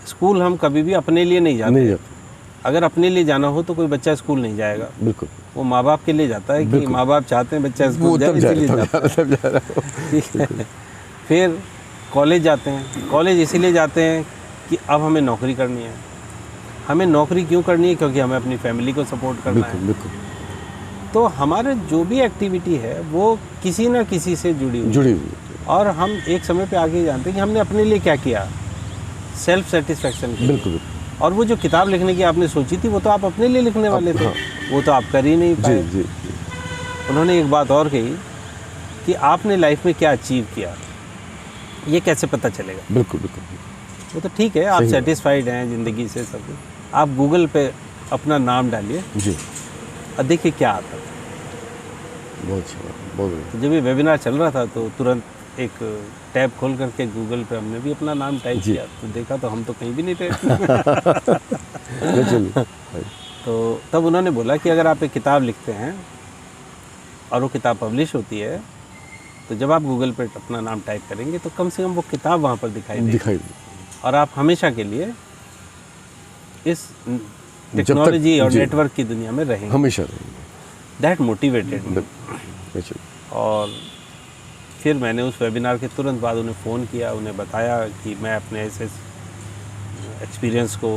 स्कूल हम कभी भी अपने लिए नहीं जाते। अगर अपने लिए जाना हो तो कोई बच्चा स्कूल नहीं जाएगा। बिल्कुल। वो माँ बाप के लिए जाता है कि माँ बाप चाहते हैं बच्चा स्कूल जाए, इसीलिए जाता है। ठीक है। फिर कॉलेज जाते हैं। कॉलेज इसीलिए जाते हैं कि अब हमें नौकरी करनी है। हमें नौकरी क्यों करनी है? क्योंकि हमें अपनी फैमिली को सपोर्ट करना है। बिल्कुल। तो हमारे जो भी एक्टिविटी है वो किसी ना किसी से जुड़ी हुई। और हम एक समय पे आगे जानते हैं कि हमने अपने लिए क्या किया, सेल्फ सेटिस्फैक्शन। बिल्कुल। और वो जो किताब लिखने की आपने सोची थी वो तो आप अपने लिए लिखने वाले थे। वो तो आप कर ही नहीं पाए। जी। उन्होंने एक बात और कही कि आपने लाइफ में क्या अचीव किया, ये कैसे पता चलेगा? बिल्कुल। वो तो ठीक है, आप सेटिस्फाइड हैं ज़िंदगी से, सब। आप गूगल पे अपना नाम डालिए जी और देखिए क्या आता है। बहुत अच्छा। तो जब ये वेबिनार चल रहा था तो तुरंत एक टैब खोल करके गूगल पे हमने भी अपना नाम टाइप किया, तो देखा तो हम तो कहीं भी नहीं थे। तो तब उन्होंने बोला कि अगर आप एक किताब लिखते हैं और वो किताब पब्लिश होती है, तो जब आप गूगल पे अपना नाम टाइप करेंगे तो कम से कम वो किताब वहाँ पर दिखाई देगी और आप हमेशा के लिए इस टेक्नोलॉजी और नेटवर्क की दुनिया में रहेंगे, हमेशा रहेंगे। That motivated me. और फिर मैंने उस वेबिनार के तुरंत बाद उन्हें फ़ोन किया, उन्हें बताया कि मैं अपने ऐसे एक्सपीरियंस को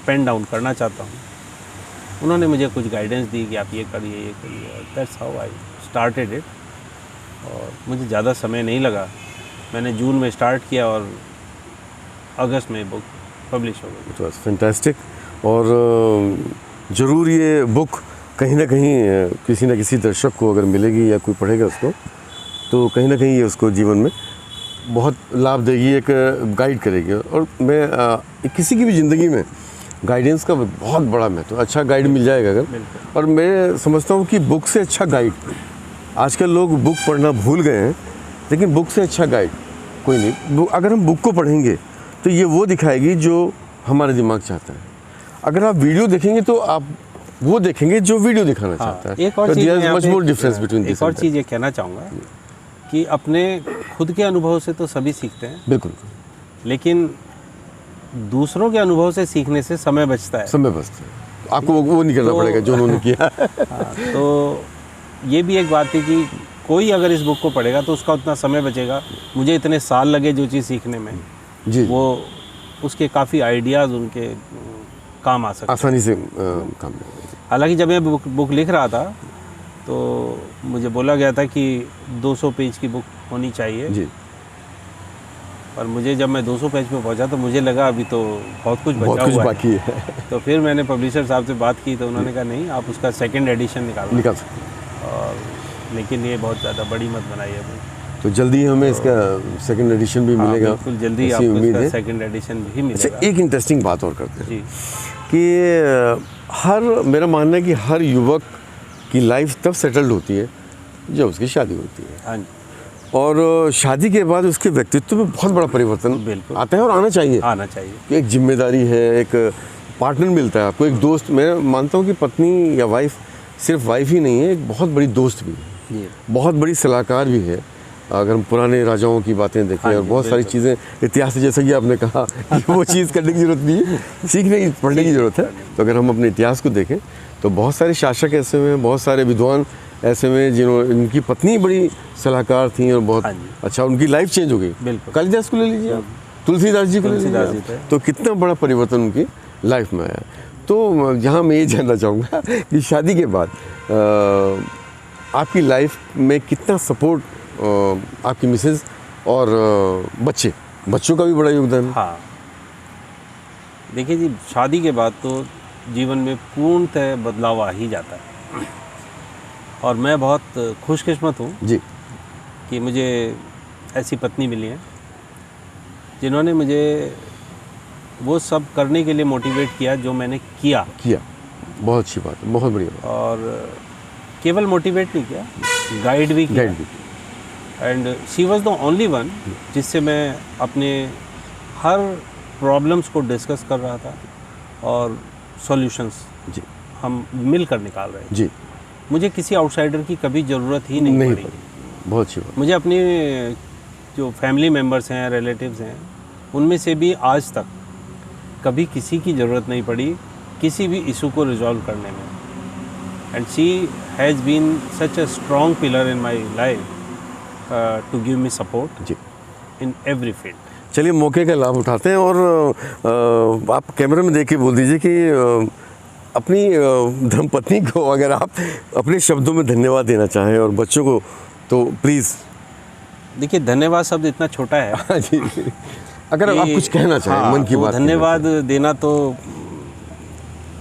पेन डाउन करना चाहता हूँ। उन्होंने मुझे कुछ गाइडेंस दी कि आप ये करिए। That's how I started it. और मुझे ज़्यादा समय नहीं लगा, मैंने जून में स्टार्ट किया और अगस्त में बुक पब्लिश हो गई। तो फैंटास्टिक। और ज़रूर ये बुक कहीं ना कहीं किसी न किसी दर्शक को अगर मिलेगी या कोई पढ़ेगा उसको, तो कहीं ना कहीं ये उसको जीवन में बहुत लाभ देगी, एक गाइड करेगी। और मैं किसी की भी ज़िंदगी में गाइडेंस का बहुत बड़ा महत्व, अच्छा गाइड मिल जाएगा अगर। और मैं समझता हूँ कि बुक से अच्छा गाइड, आजकल लोग बुक पढ़ना भूल गए हैं, लेकिन बुक से अच्छा गाइड कोई नहीं। अगर हम बुक को पढ़ेंगे तो ये वो दिखाएगी जो हमारा दिमाग चाहता है। अगर आप वीडियो देखेंगे तो आप वो देखेंगे जो वीडियो दिखाना चाहता है। एक और चीज़ एक और चीज़ ये कहना चाहूँगा कि अपने खुद के अनुभव से तो सभी सीखते हैं, बिल्कुल, लेकिन दूसरों के अनुभव से सीखने से समय बचता है। आपको वो नहीं करना पड़ेगा जो उन्होंने किया। तो ये भी एक बात थी कि कोई अगर इस बुक को पढ़ेगा तो उसका उतना समय बचेगा। मुझे इतने साल लगे जो चीज़ सीखने में जी, वो उसके काफ़ी आइडियाज़, उनके काम आ सकता है। आसानी से काम। हालांकि जब मैं बुक लिख रहा था तो मुझे बोला गया था कि 200 पेज की बुक होनी चाहिए जी। पर मुझे जब मैं 200 पेज पे पहुंचा तो मुझे लगा अभी तो बहुत कुछ बचा हुआ बाकी है। तो फिर मैंने पब्लिशर साहब से बात की तो उन्होंने कहा नहीं, आप उसका सेकंड एडिशन निकाल सकते हैं। और लेकिन ये बहुत ज़्यादा बड़ी मत बनाइए अभी। तो जल्दी हमें इसका सेकंड एडिशन भी मिलेगा। बिल्कुल जल्दी आपको इसका सेकंड एडिशन भी मिलेगा। अच्छा, एक इंटरेस्टिंग बात और करते हैं जी कि मेरा मानना है कि हर युवक की लाइफ तब सेटल्ड होती है जब उसकी शादी होती है। हाँ जी। और शादी के बाद उसके व्यक्तित्व में बहुत बड़ा परिवर्तन आता है और आना चाहिए। एक जिम्मेदारी है, एक पार्टनर मिलता है आपको, एक दोस्त। मैं मानता हूँ कि पत्नी या वाइफ सिर्फ वाइफ ही नहीं है, एक बहुत बड़ी दोस्त भी है, बहुत बड़ी सलाहकार भी है। अगर हम पुराने राजाओं की बातें देखें और बहुत सारी चीज़ें इतिहास से, जैसा कि आपने कहा कि वो चीज़ करने की ज़रूरत नहीं है, सीखने की पढ़ने की ज़रूरत है। तो अगर हम अपने इतिहास को देखें तो बहुत सारे शासक ऐसे हुए हैं, बहुत सारे विद्वान ऐसे में जिनकी पत्नी बड़ी सलाहकार थी और बहुत अच्छा उनकी लाइफ चेंज हो गई। कालिदास को ले लीजिए आप, तुलसीदास जी को ले लीजिए, तो कितना बड़ा परिवर्तन उनकी लाइफ में आया। तो यहाँ मैं ये जानना चाहूँगा कि शादी के बाद आपकी लाइफ में कितना सपोर्ट आपकी मिसेज और बच्चों का भी बड़ा योगदान है। हाँ, देखिए जी, शादी के बाद तो जीवन में पूर्णतः बदलाव आ ही जाता है और मैं बहुत खुशकिस्मत हूँ जी कि मुझे ऐसी पत्नी मिली है जिन्होंने मुझे वो सब करने के लिए मोटिवेट किया जो मैंने किया। बहुत अच्छी बात है, बहुत बढ़िया बात। और केवल मोटिवेट नहीं किया, गाइड भी किया। And she was the only one जिससे मैं अपने हर प्रॉब्लम्स को डिस्कस कर रहा था और सॉल्यूशंस जी हम मिलकर निकाल रहे हैं। जी, मुझे किसी आउटसाइडर की कभी ज़रूरत ही नहीं पड़ी। बहुत अच्छी बात। मुझे अपने जो फैमिली मेम्बर्स हैं, रिलेटिव्स हैं, उनमें से भी आज तक कभी किसी की ज़रूरत नहीं पड़ी किसी भी इशू को रिजॉल्व करने में। And she has been such a strong pillar in my life to give me support in every field. चलिए, मौके का लाभ उठाते हैं और आप कैमरे में देख के बोल दीजिए कि अपनी धर्मपत्नी को अगर आप अपने शब्दों में धन्यवाद देना चाहें और बच्चों को तो प्लीज़। देखिए, धन्यवाद शब्द इतना छोटा है जी, अगर आप कुछ कहना चाहें मन की बात, धन्यवाद देना तो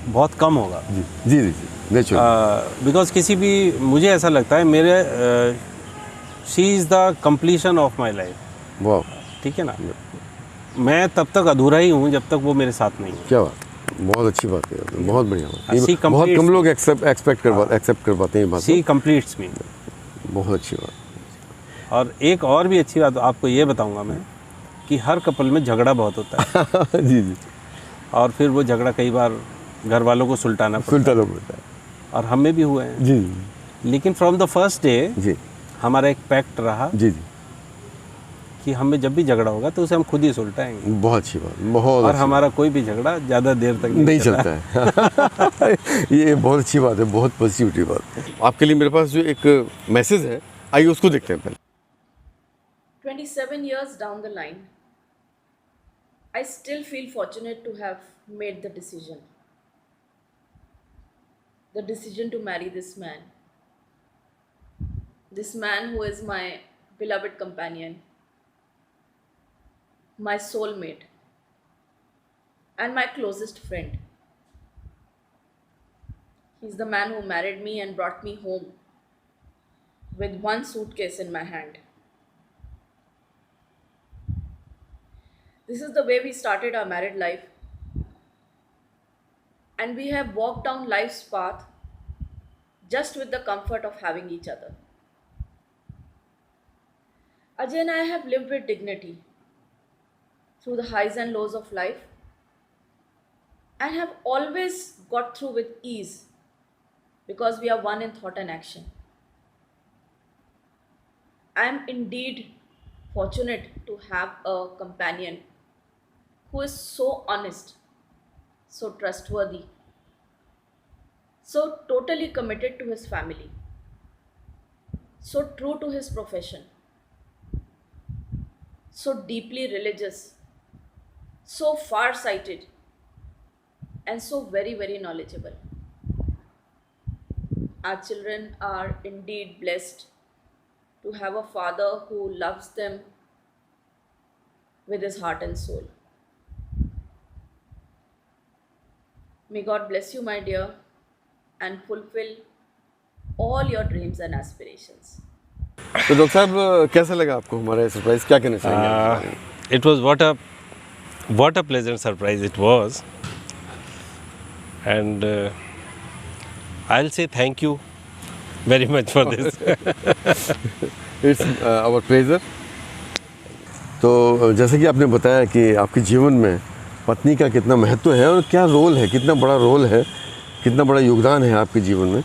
बहुत कम होगा। जी नेचुरल। बिकॉज किसी भी, मुझे ऐसा लगता है मेरे she is the completion of my life. वाह, ठीक है ना, मैं तब तक अधूरा ही हूँ जब तक वो मेरे साथ नहीं है। क्या बात, बहुत अच्छी बात है, बहुत बढ़िया बात। बहुत कम लोग एक्सेप्ट कर पाते हैं बात। शी कंप्लीट्स मी। बहुत अच्छी बात। और एक और भी अच्छी बात आपको ये बताऊंगा मैं कि हर कपल में झगड़ा बहुत होता है। जी और फिर वो झगड़ा कई बार घर वालों को सुलटाना पड़ता है और हमें भी हुए हैं। जी, लेकिन फ्रॉम द फर्स्ट डे जी हमारा एक पैक्ट रहा जी कि हमें जब भी झगड़ा होगा तो उसे हम खुद ही सुलटाएंगे। बहुत अच्छी बात, बहुत। और हमारा कोई भी झगड़ा ज़्यादा देर तक नहीं चलता है। ये बहुत अच्छी बात है, बहुत पॉजिटिविटी बात। आपके लिए मेरे पास जो एक मैसेज है, आइए उसको देखते हैं पहले। 27 years down the line, I still feel fortunate to have made the decision to marry this man who is my beloved companion, my soulmate, and my closest friend. He's the man who married me and brought me home with one suitcase in my hand. This is the way we started our married life, and we have walked down life's path just with the comfort of having each other. Ajay and I have lived with dignity through the highs and lows of life and have always got through with ease because we are one in thought and action. I am indeed fortunate to have a companion who is so honest, so trustworthy, so totally committed to his family, so true to his profession, so deeply religious, so far-sighted, and so very, very knowledgeable. Our children are indeed blessed to have a father who loves them with his heart and soul. May God bless you, my dear, and fulfill all your dreams and aspirations. तो doctor साहब कैसा लगा आपको हमारा surprise, क्या कहना चाहेंगे? It was what a pleasant surprise it was, and I'll say thank you very much for this. It's our pleasure. तो जैसे कि आपने बताया कि आपके जीवन में पत्नी का कितना महत्व है और क्या रोल है, कितना बड़ा रोल है, कितना बड़ा योगदान है आपके जीवन में,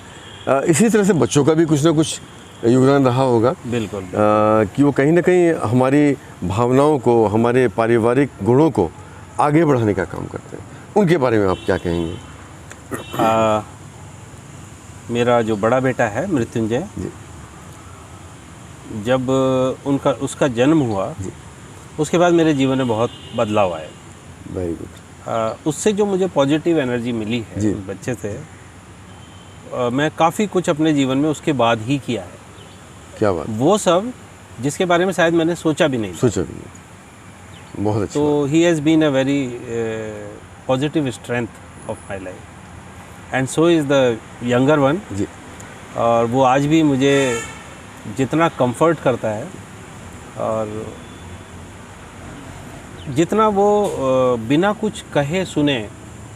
इसी तरह से बच्चों का भी कुछ ना कुछ योगदान रहा होगा। बिल्कुल। कि वो कहीं ना कहीं हमारी भावनाओं को, हमारे पारिवारिक गुणों को आगे बढ़ाने का काम करते हैं। उनके बारे में आप क्या कहेंगे? मेरा जो बड़ा बेटा है मृत्युंजय, जब उसका जन्म हुआ, उसके बाद मेरे जीवन में बहुत बदलाव आया। Very good. उससे जो मुझे पॉजिटिव एनर्जी मिली है उस बच्चे से, मैं काफ़ी कुछ अपने जीवन में उसके बाद ही किया है। क्या बात? वो सब जिसके बारे में शायद मैंने सोचा भी नहीं। बहुत अच्छा। तो he has been a very positive strength of my life, and so is the younger one ji. और वो आज भी मुझे जितना कंफर्ट करता है और जितना वो बिना कुछ कहे सुने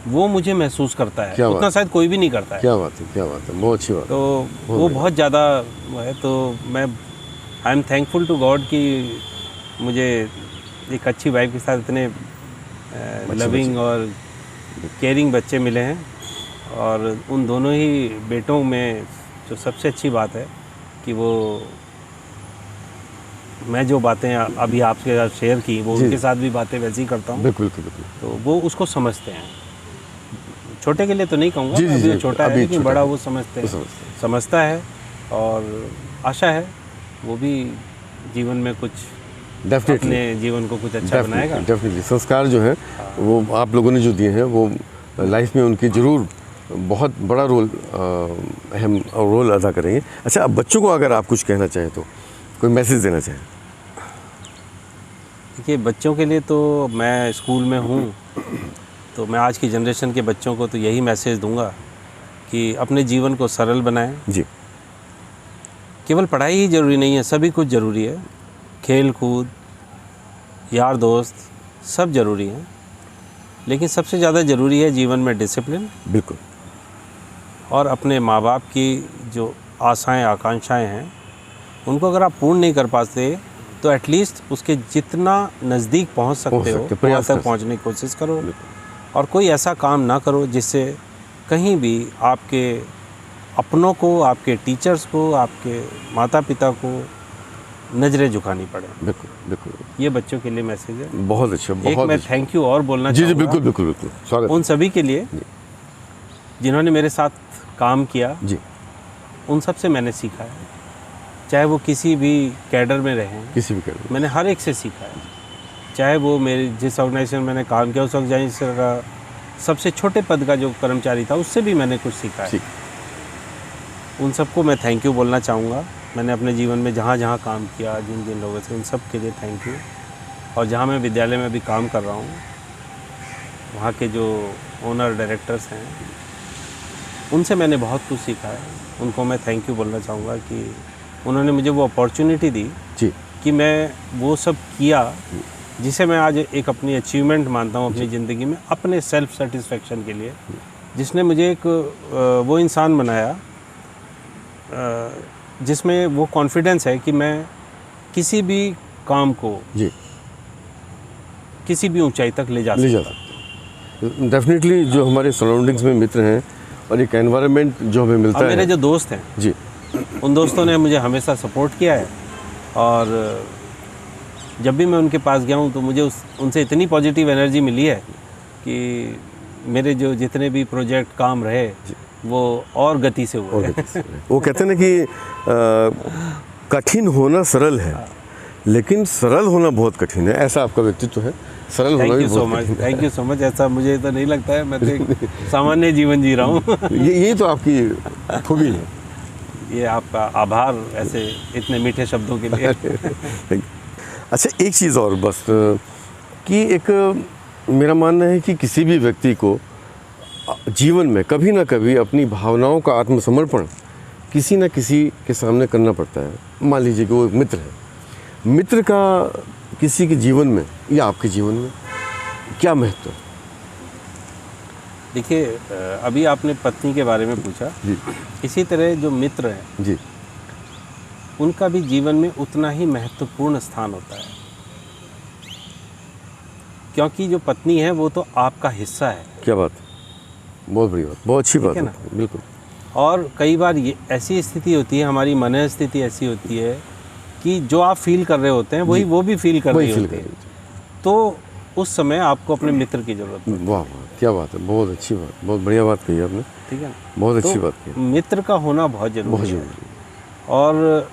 वो मुझे महसूस करता है, उतना शायद कोई भी नहीं करता है। क्या बात है, क्या बात है, बहुत अच्छी बात। तो वो बहुत ज़्यादा है। तो मैं I am thankful to God कि मुझे एक अच्छी वाइफ के साथ इतने लविंग और केयरिंग बच्चे मिले हैं। और उन दोनों ही बेटों में जो सबसे अच्छी बात है कि वो, मैं जो बातें अभी आपके साथ शेयर की, वो उनके साथ भी बातें वैसी ही करता हूँ। बिल्कुल बिल्कुल। तो वो उसको समझते हैं। छोटे के लिए तो नहीं कहूँगा, अभी छोटा है, लेकिन बड़ा वो समझता है और आशा है वो भी जीवन में कुछ अपने जीवन को कुछ अच्छा बनाएगा। डेफिनेटली। संस्कार जो है वो आप लोगों ने जो दिए हैं वो लाइफ में उनकी ज़रूर बहुत बड़ा रोल, अहम रोल अदा करेंगे। अच्छा, अब बच्चों को अगर आप कुछ कहना चाहें तो, कोई मैसेज देना चाहें? देखिए, बच्चों के लिए तो मैं स्कूल में हूँ, तो मैं आज की जनरेशन के बच्चों को तो यही मैसेज दूंगा कि अपने जीवन को सरल बनाएं। जी। केवल पढ़ाई ही ज़रूरी नहीं है, सभी कुछ ज़रूरी है। खेल कूद, यार दोस्त, सब ज़रूरी है, लेकिन सबसे ज़्यादा ज़रूरी है जीवन में डिसिप्लिन। बिल्कुल। और अपने माँ बाप की जो आशाएं आकांक्षाएं हैं उनको अगर आप पूर्ण नहीं कर पाते तो एटलीस्ट उसके जितना नज़दीक पहुंच सकते हो वहाँ तक पहुंचने की कोशिश करो। और कोई ऐसा काम ना करो जिससे कहीं भी आपके अपनों को, आपके टीचर्स को, आपके माता पिता को नज़रें झुकानी पड़े। बिल्कुल बिल्कुल। ये बच्चों के लिए मैसेज है। बहुत अच्छा। एक मैं थैंक यू और बोलना चाहूँगा। जी बिल्कुल बिल्कुल बिल्कुल, स्वागत। उन सभी के लिए जिन्होंने मेरे साथ काम किया, जी, उन सब से मैंने सीखा है। चाहे वो किसी भी कैडर में रहें, किसी भी कैडर, मैंने हर एक से सीखा है। चाहे वो मेरे जिस ऑर्गेनाइजेशन में मैंने काम किया उस ऑर्गेनाइजेशन का सबसे छोटे पद का जो कर्मचारी था उससे भी मैंने कुछ सीखा है। उन सबको मैं थैंक यू बोलना चाहूँगा। मैंने अपने जीवन में जहाँ जहाँ काम किया, जिन जिन लोगों से, उन सब के लिए थैंक यू। और जहाँ मैं विद्यालय में भी काम कर रहा हूँ, वहाँ के जो ओनर डायरेक्टर्स हैं उनसे मैंने बहुत कुछ सीखा है। उनको मैं थैंक यू बोलना चाहूँगा कि उन्होंने मुझे वो अपॉर्चुनिटी दी जी कि मैं वो सब किया जिसे मैं आज एक अपनी अचीवमेंट मानता हूँ अपनी ज़िंदगी में, अपने सेल्फ सेटिस्फेक्शन के लिए, जिसने मुझे एक वो इंसान बनाया जिसमें वो कॉन्फिडेंस है कि मैं किसी भी काम को जी किसी भी ऊंचाई तक ले जा सकता। डेफिनेटली जो हमारे सराउंडिंग्स में मित्र हैं और एक एनवायरनमेंट जो हमें मिलता है, मेरे जो दोस्त हैं जी, उन दोस्तों ने मुझे हमेशा सपोर्ट किया है। और जब भी मैं उनके पास गया हूँ तो मुझे उनसे इतनी पॉजिटिव एनर्जी मिली है कि मेरे जो जितने भी प्रोजेक्ट काम रहे वो और गति से हुए। वो कहते हैं ना कि कठिन होना सरल है, लेकिन सरल होना बहुत कठिन है। ऐसा आपका व्यक्तित्व है सरल होना भी बहुत थैंक यू सो मच। ऐसा मुझे तो नहीं लगता है, मैं तो एक सामान्य जीवन जी रहा हूँ। ये तो आपकी खूबी है। ये आपका आभार ऐसे इतने मीठे शब्दों के लिए। अच्छा, एक चीज़ और बस कि एक मेरा मानना है कि किसी भी व्यक्ति को जीवन में कभी ना कभी अपनी भावनाओं का आत्मसमर्पण किसी न किसी के सामने करना पड़ता है। मान लीजिए कि वो एक मित्र है, मित्र का किसी के जीवन में या आपके जीवन में क्या महत्व है? देखिए, अभी आपने पत्नी के बारे में पूछा जी, इसी तरह जो मित्र हैं जी, उनका भी जीवन में उतना ही महत्वपूर्ण स्थान होता है, क्योंकि जो पत्नी है वो तो आपका हिस्सा है। क्या बात, बहुत बड़ी बात, बहुत अच्छी बात है है ना? बिल्कुल। और कई बार ये ऐसी स्थिति होती है, हमारी मन स्थिति ऐसी होती है कि जो आप फील कर रहे होते हैं वही वो भी फील कर रही होती है, तो उस समय आपको अपने मित्र की ज़रूरत है। वाह वाह, क्या बात है, बहुत अच्छी बात, बहुत बढ़िया बात कही आपने। ठीक है ना? बहुत अच्छी तो बात कही, मित्र का होना बहुत ज़रूरी है। और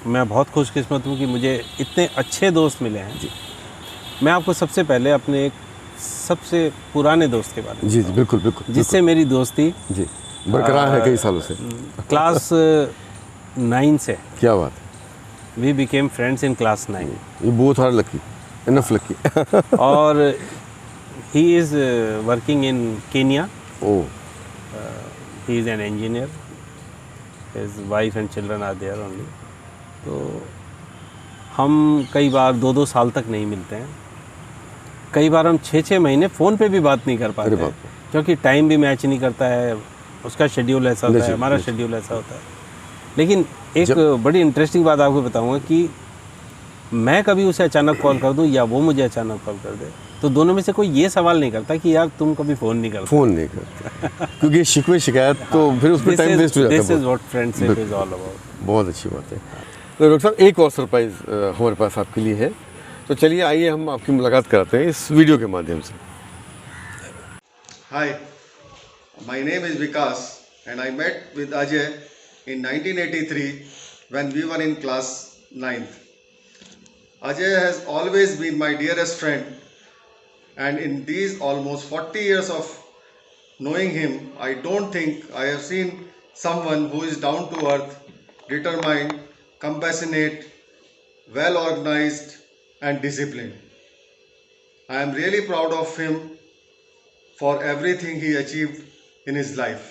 मैं बहुत खुशकिस्मत हूँ कि मुझे इतने अच्छे दोस्त मिले हैं। जी, मैं आपको सबसे पहले अपने एक सबसे पुराने दोस्त के बारे में, जी जी बिल्कुल बिल्कुल, जिससे मेरी दोस्ती जी बरकरार है कई सालों से, क्लास 9 से। क्या बात, we became friends in class 9। ये both are lucky, enough lucky. और he is working in Kenya. Oh, he is an engineer, his wife and children are there only. तो हम कई बार 2-2 साल तक नहीं मिलते हैं, कई बार हम 6-6 महीने फ़ोन पे भी बात नहीं कर पाते हैं, क्योंकि टाइम भी मैच नहीं करता है, उसका शेड्यूल ऐसा होता है, हमारा शेड्यूल ऐसा होता है। लेकिन एक बड़ी इंटरेस्टिंग बात आपको बताऊंगा कि मैं कभी उसे अचानक कॉल कर दूं या वो मुझे अचानक कॉल कर दे, तो दोनों में से कोई ये सवाल नहीं करता कि यार तुम कभी फ़ोन नहीं करते, क्योंकि शिकवे शिकायत तो फिर उस पर टाइम वेस्ट हो जाता है। This is what friendship is all about. बहुत अच्छी बात है। तो डॉक्टर साहब, एक और सरप्राइज़ हमारे पास आपके लिए है, तो चलिए आइए हम आपकी मुलाकात कराते हैं इस वीडियो के माध्यम से। Hi, my name is Vikas and I met with Ajay in 1983 when we were in class 9th. Ajay has always been my dearest friend, and in these almost 40 years of knowing him, I don't think I have seen someone who is down to earth, determined, compassionate, well organized and disciplined. I am really proud of him for everything he achieved in his life.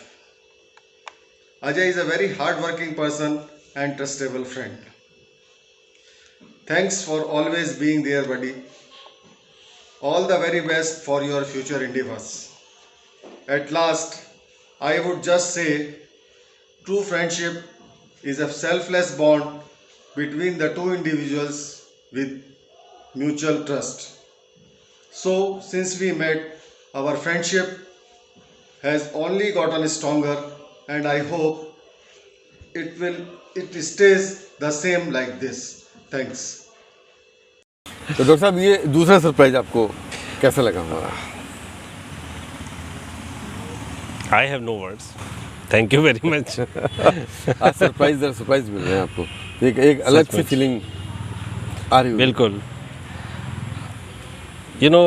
Ajay is a very hard-working person and trustable friend. Thanks for always being there, buddy. All the very best for your future endeavors. At last, I would just say, true friendship is a selfless bond between the two individuals with mutual trust. So, since we met, our friendship has only gotten stronger, and I hope it stays the same like this. Thanks. तो doctor साहब, ये दूसरा surprise आपको कैसा लगा हमारा? I have no words, thank you very much. आज surprise मिल रहे हैं आपको, एक अलग सी फीलिंग आ रही है। बिल्कुल, you know,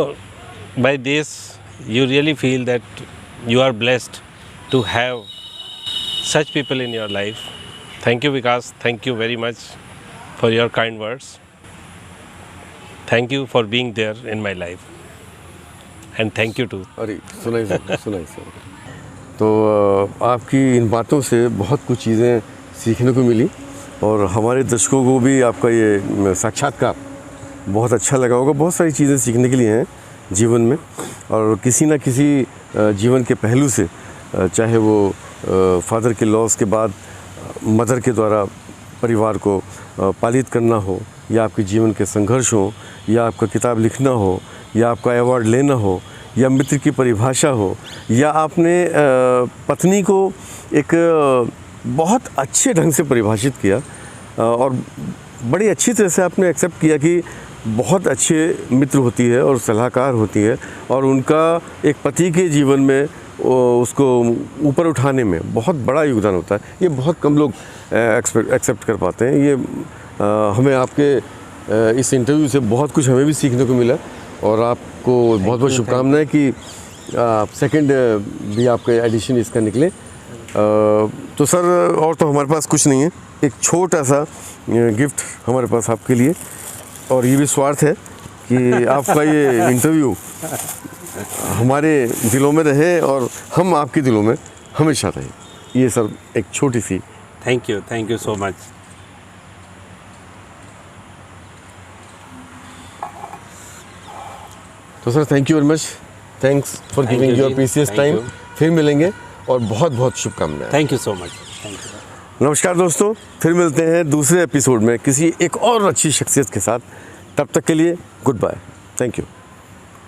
by this you really feel that you are blessed to have such people in your life. Thank you, Vikas. Thank you very much for your kind words. Thank you for being there in my life. And thank you too. अरे सुनाई sir. तो आपकी इन बातों से बहुत कुछ चीज़ें सीखने को मिली, और हमारे दर्शकों को भी आपका ये साक्षात्कार बहुत अच्छा लगा होगा। बहुत सारी चीज़ें सीखने के लिए हैं जीवन में, और किसी न किसी जीवन के पहलू से, चाहे वो फादर के लॉस के बाद मदर के द्वारा परिवार को पालित करना हो, या आपके जीवन के संघर्ष हो, या आपका किताब लिखना हो, या आपका अवार्ड लेना हो, या मित्र की परिभाषा हो, या आपने पत्नी को एक बहुत अच्छे ढंग से परिभाषित किया, और बड़ी अच्छी तरह से आपने एक्सेप्ट किया कि बहुत अच्छे मित्र होती है और सलाहकार होती है, और उनका एक पति के जीवन में उसको ऊपर उठाने में बहुत बड़ा योगदान होता है। ये बहुत कम लोग एक्सेप्ट कर पाते हैं। ये हमें आपके इस इंटरव्यू से बहुत कुछ हमें भी सीखने को मिला और आपको बहुत बहुत शुभकामनाएं कि सेकंड भी आपके एडिशन इसका निकले। तो सर और तो हमारे पास कुछ नहीं है, एक छोटा सा गिफ्ट हमारे पास आपके लिए, और ये भी स्वार्थ है कि आपका ये इंटरव्यू हमारे दिलों में रहे और हम आपके दिलों में हमेशा रहे। ये सर एक छोटी सी। Thank you so much. तो sir thank you very much, thanks for giving your precious time. फिर मिलेंगे और बहुत बहुत शुभकामनाएं। Thank you so much. नमस्कार दोस्तों, फिर मिलते हैं दूसरे एपिसोड में किसी एक और अच्छी शख्सियत के साथ। तब तक के लिए गुड बाय, थैंक यू।